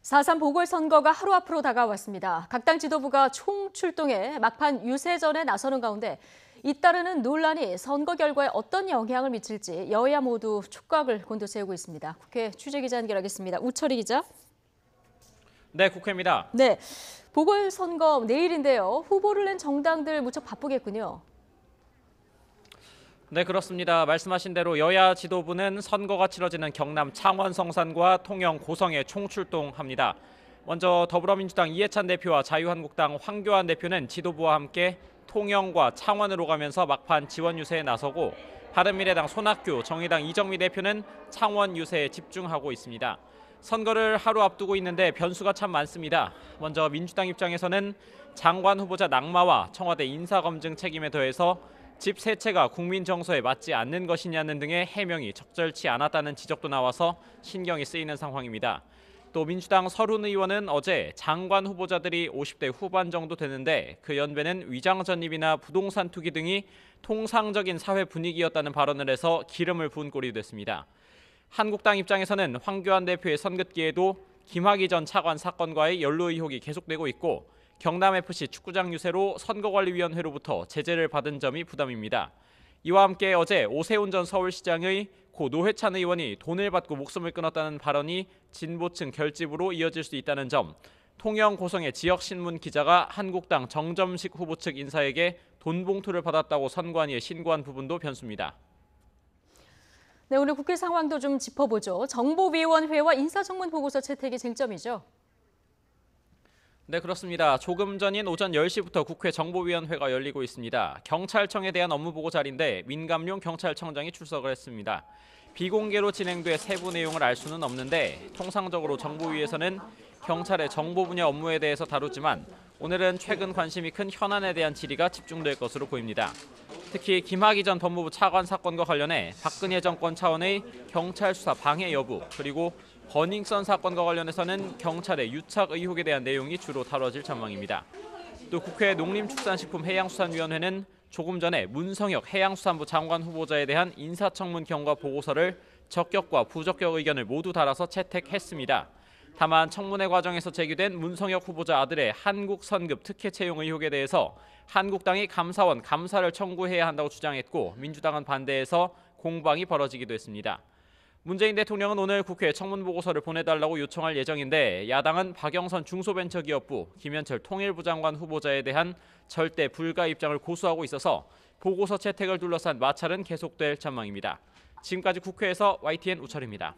4.3 보궐선거가 하루 앞으로 다가왔습니다. 각 당 지도부가 총출동해 막판 유세전에 나서는 가운데 잇따르는 논란이 선거 결과에 어떤 영향을 미칠지 여야 모두 촉각을 곤두세우고 있습니다. 국회 취재기자 연결하겠습니다. 우철희 기자. 네, 국회입니다. 네, 보궐선거 내일인데요. 후보를 낸 정당들 무척 바쁘겠군요. 네, 그렇습니다. 말씀하신 대로 여야 지도부는 선거가 치러지는 경남 창원 성산과 통영 고성에 총출동합니다. 먼저 더불어민주당 이해찬 대표와 자유한국당 황교안 대표는 지도부와 함께 통영과 창원으로 가면서 막판 지원 유세에 나서고 바른미래당 손학규, 정의당 이정미 대표는 창원 유세에 집중하고 있습니다. 선거를 하루 앞두고 있는데 변수가 참 많습니다. 먼저 민주당 입장에서는 장관 후보자 낙마와 청와대 인사검증 책임에 더해서 집 세 채가 국민 정서에 맞지 않는 것이냐는 등의 해명이 적절치 않았다는 지적도 나와서 신경이 쓰이는 상황입니다. 또 민주당 서른 의원은 어제 장관 후보자들이 50대 후반 정도 되는데 그 연배는 위장 전입이나 부동산 투기 등이 통상적인 사회 분위기였다는 발언을 해서 기름을 부은 꼴이 됐습니다. 한국당 입장에서는 황교안 대표의 선긋기에도 김학의 전 차관 사건과의 연루 의혹이 계속되고 있고 경남FC 축구장 유세로 선거관리위원회로부터 제재를 받은 점이 부담입니다. 이와 함께 어제 오세훈 전 서울시장의 고 노회찬 의원이 돈을 받고 목숨을 끊었다는 발언이 진보층 결집으로 이어질 수 있다는 점, 통영 고성의 지역신문 기자가 한국당 정점식 후보 측 인사에게 돈 봉투를 받았다고 선관위에 신고한 부분도 변수입니다. 네, 오늘 국회 상황도 좀 짚어보죠. 정보위원회와 인사청문 보고서 채택이 쟁점이죠. 네, 그렇습니다. 조금 전인 오전 10시부터 국회 정보위원회가 열리고 있습니다. 경찰청에 대한 업무 보고 자리인데 민감용 경찰청장이 출석을 했습니다. 비공개로 진행돼 세부 내용을 알 수는 없는데 통상적으로 정보위에서는 경찰의 정보 분야 업무에 대해서 다루지만 오늘은 최근 관심이 큰 현안에 대한 질의가 집중될 것으로 보입니다. 특히 김학의 전 법무부 차관 사건과 관련해 박근혜 정권 차원의 경찰 수사 방해 여부, 그리고 버닝썬 사건과 관련해서는 경찰의 유착 의혹에 대한 내용이 주로 다뤄질 전망입니다. 또 국회 농림축산식품해양수산위원회는 조금 전에 문성혁 해양수산부 장관 후보자에 대한 인사청문 경과 보고서를 적격과 부적격 의견을 모두 달아서 채택했습니다. 다만 청문회 과정에서 제기된 문성혁 후보자 아들의 한국 선급 특혜 채용 의혹에 대해서 한국당이 감사원 감사를 청구해야 한다고 주장했고 민주당은 반대해서 공방이 벌어지기도 했습니다. 문재인 대통령은 오늘 국회에 청문 보고서를 보내달라고 요청할 예정인데 야당은 박영선 중소벤처기업부, 김현철 통일부 장관 후보자에 대한 절대 불가 입장을 고수하고 있어서 보고서 채택을 둘러싼 마찰은 계속될 전망입니다. 지금까지 국회에서 YTN 우철입니다.